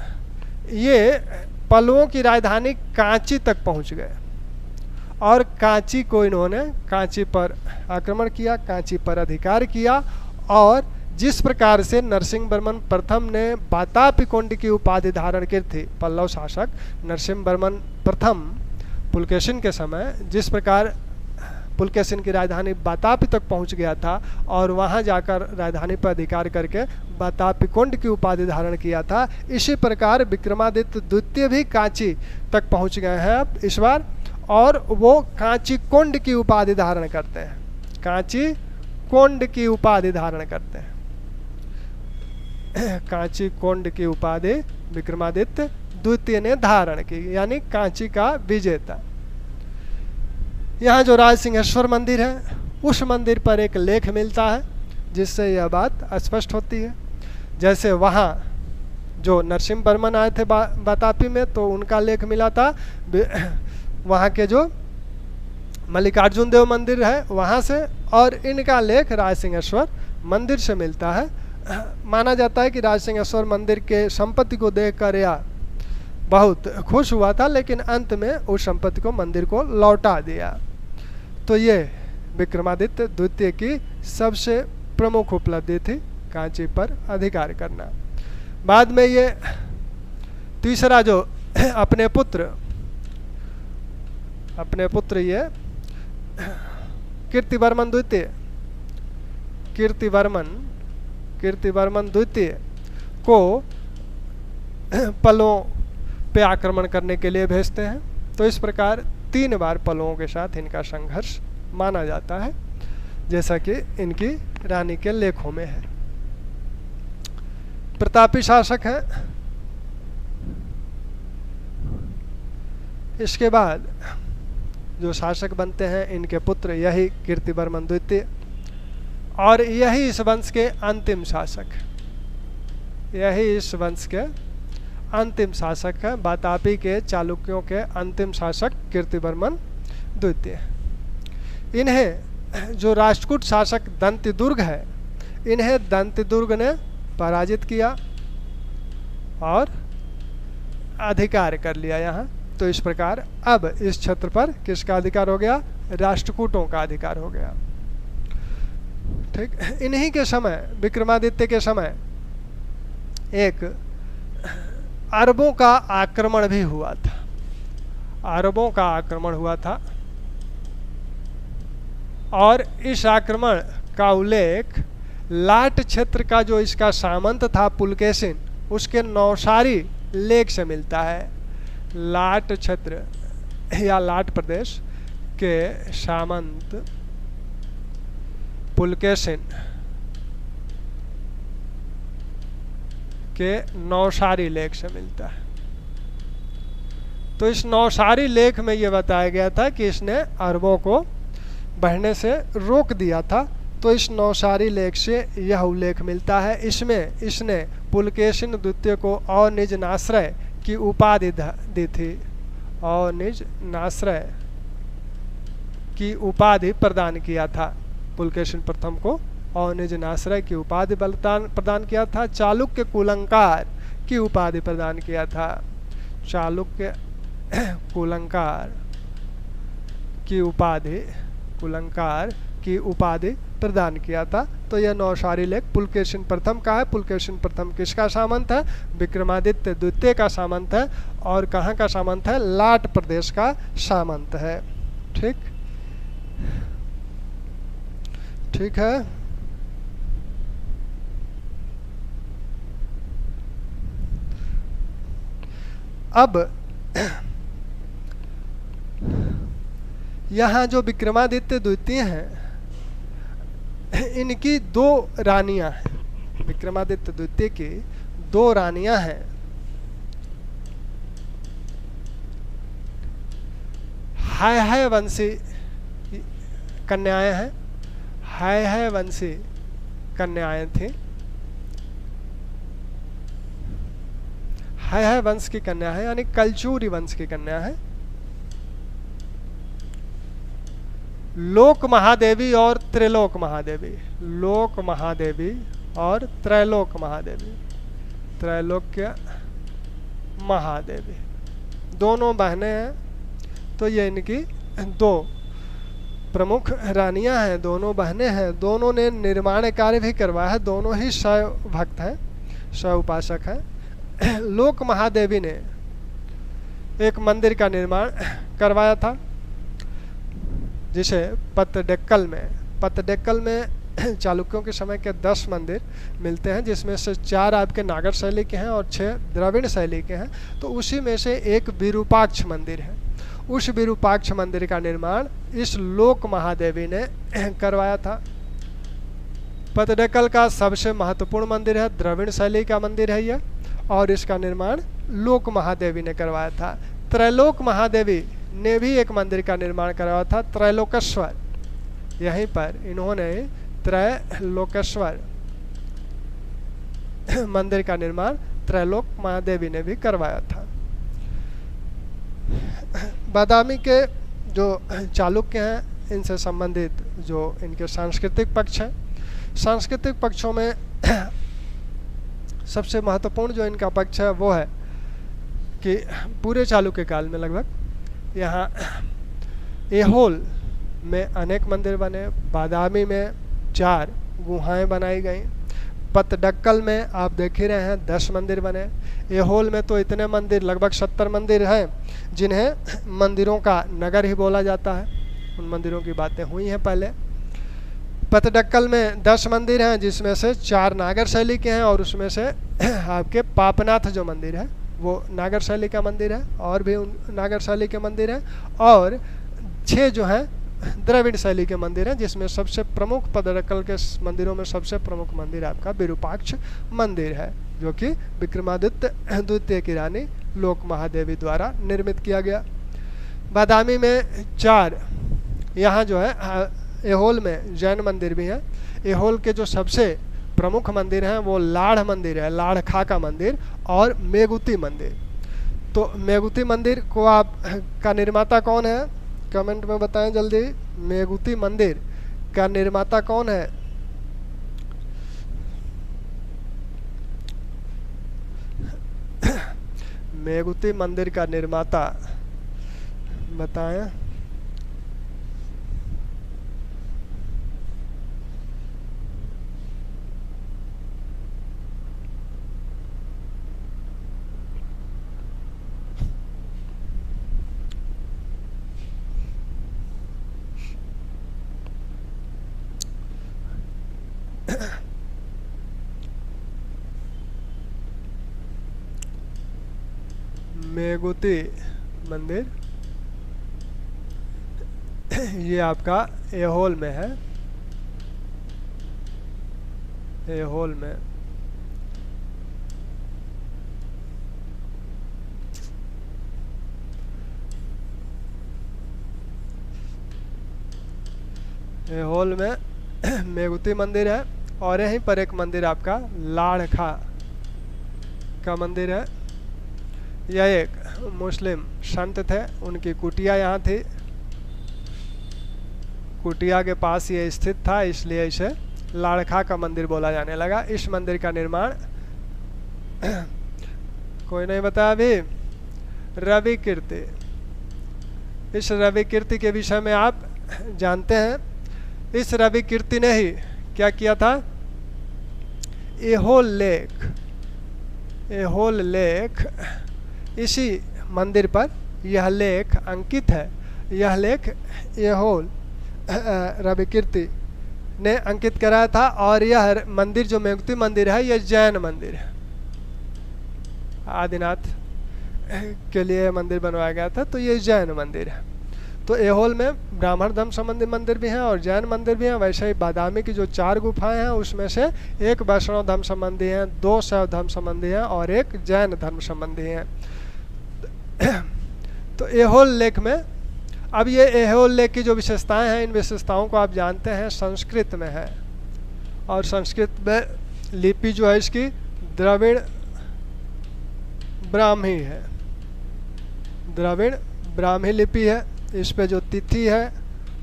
ये पल्लवों की राजधानी कांची तक पहुंच गए और कांची को इन्होंने, कांची पर आक्रमण किया, कांची पर अधिकार किया। और जिस प्रकार से नरसिंहवर्मन प्रथम ने बातापिकोंड की उपाधि धारण की थी, पल्लव शासक नरसिंहवर्मन प्रथम पुलकेशिन के समय जिस प्रकार पुलकेशिन की राजधानी बातापी तक पहुंच गया था और वहां जाकर राजधानी पर अधिकार करके बातापिकोंड की उपाधि धारण किया था, इसी प्रकार विक्रमादित्य द्वितीय भी कांची तक पहुंच गए हैं अब इस बार। और वो कांची कोंड की उपाधि धारण करते हैं, कांची कोंड की उपाधि धारण करते हैं। कांची कोंड की उपाधि विक्रमादित्य द्वितीय ने धारण की, यानी कांची का विजेता। यहाँ जो राजसिंहेश्वर मंदिर है उस मंदिर पर एक लेख मिलता है जिससे यह बात स्पष्ट होती है। जैसे वहाँ जो नरसिंह वर्मन आए थे वातापी में, तो उनका लेख मिला था। वहाँ के जो मल्लिकार्जुन देव मंदिर है वहाँ से, और इनका लेख राजसिंहेश्वर मंदिर से मिलता है। माना जाता है कि राजसिंहेश्वर मंदिर के संपत्ति को देखकर यह बहुत खुश हुआ था, लेकिन अंत में उस संपत्ति को मंदिर को लौटा दिया। तो ये विक्रमादित्य द्वितीय की सबसे प्रमुख उपलब्धि थी, कांची पर अधिकार करना। बाद में ये तीसरा जो अपने पुत्र ये कीर्तिवर्मन द्वितीय को पलों पे आक्रमण करने के लिए भेजते हैं। तो इस प्रकार 3 बार पलों के साथ इनका संघर्ष माना जाता है, जैसा कि इनकी रानी के लेखों में है। प्रतापी शासक हैं। इसके बाद जो शासक बनते हैं इनके पुत्र, यही कीर्तिवर्मन द्वितीय, और यही इस वंश के अंतिम शासक हैं। वातापी के चालुक्यों के अंतिम शासक कीर्तिवर्मन द्वितीय। इन्हें जो राष्ट्रकूट शासक दंतिदुर्ग है, इन्हें दंतिदुर्ग ने पराजित किया और अधिकार कर लिया यहाँ। तो इस प्रकार अब इस क्षेत्र पर किसका अधिकार हो गया? राष्ट्रकूटों का अधिकार हो गया। ठीक, इन्हीं के समय, विक्रमादित्य के समय, एक अरबों का आक्रमण भी हुआ था। और इस आक्रमण का उल्लेख लाट क्षेत्र का जो इसका सामंत था पुलकेशिन, उसके नौसारी लेख से मिलता है। लाट क्षेत्र या लाट प्रदेश के सामंत पुलकेशिन के नौसारी लेख से मिलता है। तो इस नौसारी लेख में यह बताया गया था कि इसने अरबों को बढ़ने से रोक दिया था। तो इस नौसारी लेख से यह उल्लेख मिलता है। इसमें इसने पुलकेशिन द्वितीय को अनिज नाश्रय की उपाधि दी थी, अनिज नाश्रय की उपाधि प्रदान किया था। पुलकेशिन प्रथम को अनिज नाश्रय की उपाधि प्रदान किया था। चालुक्य कुलंकार की उपाधि प्रदान किया था। चालुक्य कुलंकार की उपाधि प्रदान किया था। तो यह नौसारी लेख पुलकेशिन प्रथम का है। पुलकेशिन प्रथम किसका सामंत है? विक्रमादित्य द्वितीय का सामंत है। और कहाँ का सामंत है? लाट प्रदेश का सामंत है। ठीक है। अब यहाँ जो विक्रमादित्य द्वितीय हैं, इनकी 2 रानियां हैं। विक्रमादित्य द्वितीय की 2 रानियां हैं। हाय वंशी कन्याएं हैं। हाय वंशी कन्याएं थी। हाय वंश की कन्या है, यानी कलचूरी वंश की कन्या है। लोक महादेवी और त्रिलोक महादेवी, लोक महादेवी और त्रैलोक महादेवी, त्रैलोक्य महादेवी दोनों बहनें हैं। तो ये इनकी 2 प्रमुख रानियां हैं, दोनों बहनें हैं। दोनों ने निर्माण कार्य भी करवाया है। दोनों ही शैव भक्त हैं, शैव उपासक हैं। लोक महादेवी ने एक मंदिर का निर्माण करवाया था, जिसे पत्तडेक्कल में चालुक्यों के समय के 10 मंदिर मिलते हैं, जिसमें से 4 आपके नागर शैली के हैं और 6 द्रविड़ शैली के हैं। तो उसी में से एक विरूपाक्ष मंदिर है। उस विरूपाक्ष मंदिर का निर्माण इस लोक महादेवी ने करवाया था। पत्तडकल का सबसे महत्वपूर्ण मंदिर है, द्रविड़ शैली का मंदिर है यह, और इसका निर्माण लोक महादेवी ने करवाया था। त्रैलोक महादेवी ने भी एक मंदिर का निर्माण करवाया था, त्रैलोकेश्वर। यहीं पर इन्होंने त्रैलोकेश्वर मंदिर का निर्माण त्रैलोक महादेवी ने भी करवाया था। बादामी के जो चालुक्य हैं, इनसे संबंधित जो इनके सांस्कृतिक पक्ष हैं, सांस्कृतिक पक्षों में सबसे महत्वपूर्ण जो इनका पक्ष है वो है कि पूरे चालुक्य काल में लगभग यहाँ ऐहोल में अनेक मंदिर बने, बादामी में 4 गुहाएं बनाई गई, पत्तडकल में आप देख ही रहे हैं 10 मंदिर बने, ऐहोल में तो इतने मंदिर लगभग 70 मंदिर हैं जिन्हें मंदिरों का नगर ही बोला जाता है। उन मंदिरों की बातें हुई हैं पहले। पत्तडकल में 10 मंदिर हैं जिसमें से 4 नागर शैली के हैं, और उसमें से आपके पापनाथ जो मंदिर है वो नागर शैली का मंदिर है, और भी नागर शैली के मंदिर हैं, और 6 जो हैं द्रविड़ शैली के मंदिर हैं, जिसमें सबसे प्रमुख पत्तडकल के मंदिरों में सबसे प्रमुख मंदिर आपका विरूपाक्ष मंदिर है, जो कि विक्रमादित्य द्वितीय की रानी लोक महादेवी द्वारा निर्मित किया गया। बादामी में 4, यहाँ जो है ऐहोल में जैन मंदिर भी हैं। ऐहोल के जो सबसे प्रमुख मंदिर हैं वो लाढ़ मंदिर है, लाढ़खा का मंदिर, और मेगुती मंदिर। तो मेगुती मंदिर को आप का निर्माता कौन है, कमेंट में बताएं जल्दी। मेगुती मंदिर का निर्माता कौन है? मेगुती मंदिर का निर्माता बताएं। मेगुती मंदिर ये आपका ऐहोल में है, ऐहोल में। ऐहोल में मेगुती मंदिर है, और यहीं पर एक मंदिर आपका लाढ़खा का मंदिर है। यह एक मुस्लिम संत थे, उनकी कुटिया यहाँ थी, कुटिया के पास ये स्थित था, इसलिए इसे लाढ़खा का मंदिर बोला जाने लगा। इस मंदिर का निर्माण कोई नहीं बताया अभी, रवि कीर्ति। इस रवि कीर्ति के विषय में आप जानते हैं। इस रवि कीर्ति ने ही क्या किया था, ऐहोल लेख, ऐहोल लेख, इसी मंदिर पर यह लेख अंकित है। यह लेख ऐहोल रवि कीर्ति ने अंकित कराया था, और यह मंदिर जो मेगुती मंदिर है यह जैन मंदिर है। आदिनाथ के लिए मंदिर बनवाया गया था, तो ये जैन मंदिर है। तो ऐहोल में ब्राह्मण धर्म संबंधी मंदिर भी हैं और जैन मंदिर भी हैं। वैसे ही बादामी की जो 4 गुफाएं हैं उसमें से एक वैष्णव धर्म संबंधी हैं, 2 शैव धर्म संबंधी हैं और एक जैन धर्म संबंधी हैं। तो ऐहोल लेख में, अब ये ऐहोल लेख की जो विशेषताएं हैं, इन विशेषताओं को आप जानते हैं संस्कृत में है, और संस्कृत में लिपि जो है इसकी द्रविड़ ब्राह्मी है, द्रविड़ ब्राह्मी लिपि है। इस पे जो तिथि है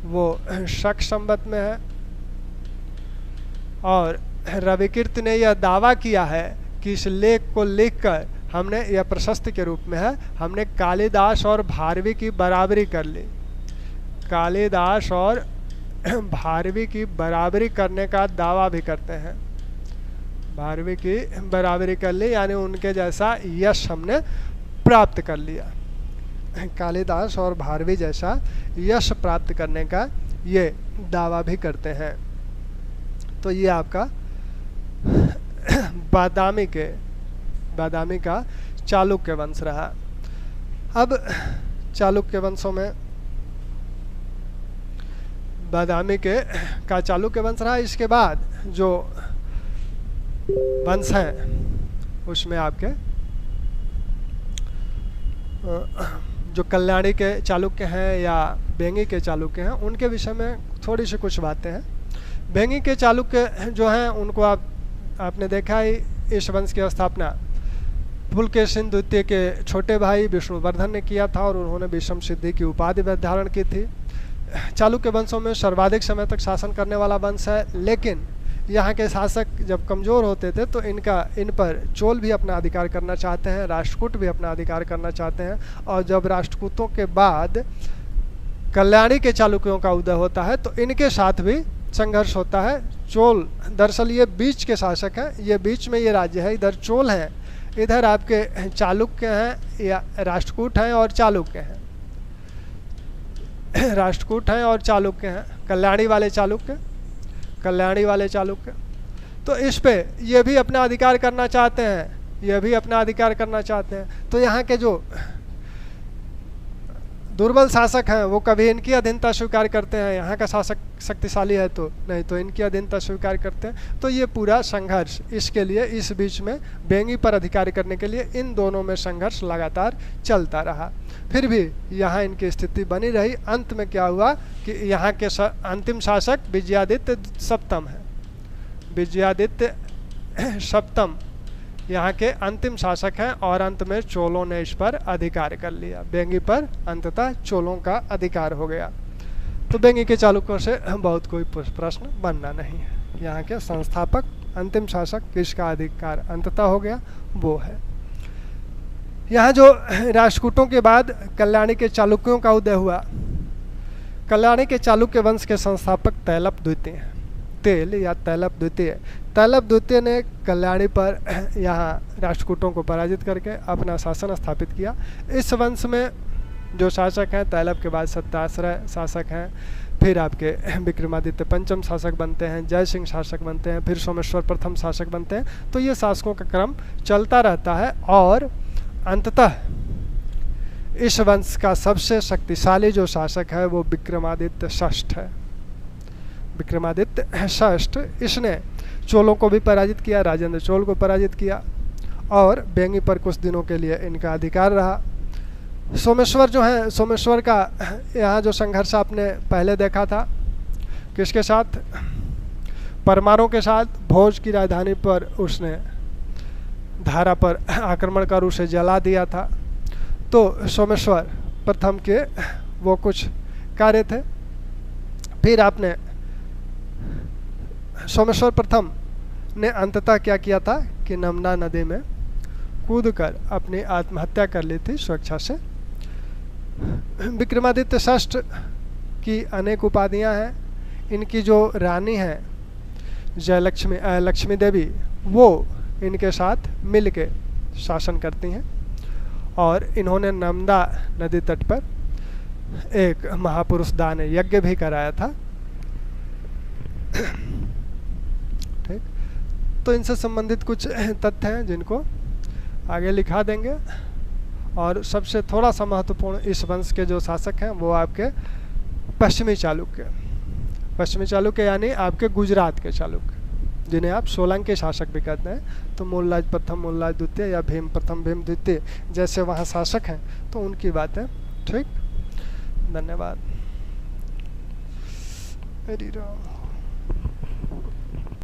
वो शक संवत में है, और रवि कीर्ति ने यह दावा किया है कि इस लेख को लिखकर हमने, यह प्रशस्ति के रूप में है, हमने कालिदास और भारवी की बराबरी कर ली। कालिदास और भारवी की बराबरी करने का दावा भी करते हैं, भारवी की बराबरी कर ली, यानी उनके जैसा यश हमने प्राप्त कर लिया। कालिदास और भारवी जैसा यश प्राप्त करने का ये दावा भी करते हैं। तो ये आपका बादामी का चालुक्य वंश रहा। अब चालुक्य वंशों में बादामी का चालुक्य वंश रहा। इसके बाद जो वंश हैं उसमें आपके जो कल्याणी के चालुक्य हैं या बेंगी के चालुक्य हैं, उनके विषय में थोड़ी सी कुछ बातें हैं। बेंगी के चालुक्य जो हैं उनको आपने देखा ही, इस वंश की स्थापना पुलकेशिन द्वितीय के छोटे भाई विष्णुवर्धन ने किया था और उन्होंने विषम सिद्धि की उपाधि धारण की थी। चालुक्य वंशों में सर्वाधिक समय तक शासन करने वाला वंश है, लेकिन यहाँ के शासक जब कमज़ोर होते थे तो इन पर चोल भी अपना अधिकार करना चाहते हैं, राष्ट्रकूट भी अपना अधिकार करना चाहते हैं। और जब राष्ट्रकूटों के बाद कल्याणी के चालुक्यों का उदय होता है तो इनके साथ भी संघर्ष होता है। चोल दरअसल ये बीच के शासक हैं, ये बीच में ये राज्य है, इधर चोल हैं, इधर आपके चालुक्य हैं या राष्ट्रकूट हैं और चालुक्य हैं। राष्ट्रकूट हैं और चालुक्य हैं, कल्याणी वाले चालुक्य, कल्याणी वाले चालुक्य। तो इस पे ये भी अपना अधिकार करना चाहते हैं, ये भी अपना अधिकार करना चाहते हैं। तो यहाँ के जो दुर्बल शासक हैं वो कभी इनकी अधीनता स्वीकार करते हैं, यहाँ का शासक शक्तिशाली है तो नहीं तो इनकी अधीनता स्वीकार करते हैं। तो ये पूरा संघर्ष, इसके लिए इस बीच में बेंगी पर अधिकार करने के लिए इन दोनों में संघर्ष लगातार चलता रहा। फिर भी यहाँ इनकी स्थिति बनी रही। अंत में क्या हुआ कि यहाँ के अंतिम शासक विजयादित्य सप्तम है, विजयादित्य सप्तम यहाँ के अंतिम शासक हैं और अंत में चोलों ने इस पर अधिकार कर लिया। बेंगी पर अंततः चोलों का अधिकार हो गया। तो बेंगी के चालुक्यों से बहुत कोई प्रश्न बनना नहीं है। यहाँ के संस्थापक अंतिम शासक किसका अधिकार अंततः हो गया वो है। यहाँ जो राष्ट्रकूटों के बाद कल्याणी के चालुक्यों का उदय हुआ, कल्याणी के चालुक्य वंश के संस्थापक तैलप द्वितीय हैं, तेल या तैलप द्वितीय। तैलप द्वितीय ने कल्याणी पर यहाँ राष्ट्रकूटों को पराजित करके अपना शासन स्थापित किया। इस वंश में जो शासक हैं, तैलप के बाद सत्याश्रय शासक हैं, फिर आपके विक्रमादित्य पंचम शासक बनते हैं, जय सिंह शासक बनते हैं, फिर सोमेश्वर प्रथम शासक बनते हैं। तो ये शासकों का क्रम चलता रहता है और अंततः इस वंश का सबसे शक्तिशाली जो शासक है वो विक्रमादित्य षष्ठ है। विक्रमादित्य षष्ठ, इसने चोलों को भी पराजित किया, राजेंद्र चोल को पराजित किया और बेंगी पर कुछ दिनों के लिए इनका अधिकार रहा। सोमेश्वर जो है, सोमेश्वर का यहाँ जो संघर्ष आपने पहले देखा था किसके साथ, परमारों के साथ। भोज की राजधानी पर उसने धारा पर आक्रमण कर उसे जला दिया था। तो सोमेश्वर प्रथम के वो कुछ कार्य थे। फिर आपने सोमेश्वर प्रथम ने अंततः क्या किया था कि नर्मदा नदी में कूदकर अपनी आत्महत्या कर ली थी स्वेच्छा से। विक्रमादित्य षष्ठ की अनेक उपाधियां हैं। इनकी जो रानी है जयलक्ष्मी लक्ष्मी देवी, वो इनके साथ मिलके शासन करती हैं और इन्होंने नर्मदा नदी तट पर एक महापुरुष दान यज्ञ भी कराया था। ठीक, तो इनसे संबंधित कुछ तथ्य हैं जिनको आगे लिखा देंगे। और सबसे थोड़ा सा महत्वपूर्ण इस वंश के जो शासक हैं वो आपके पश्चिमी चालुक्य, पश्चिमी चालुक्य यानी आपके गुजरात के चालुक्य, जिन्हें आप सोलंकी शासक भी कहते हैं। तो मूलराज प्रथम, मूलराज द्वितीय या भीम प्रथम, भीम द्वितीय जैसे वहाँ शासक हैं, तो उनकी बातें। ठीक, धन्यवाद। हरि राम।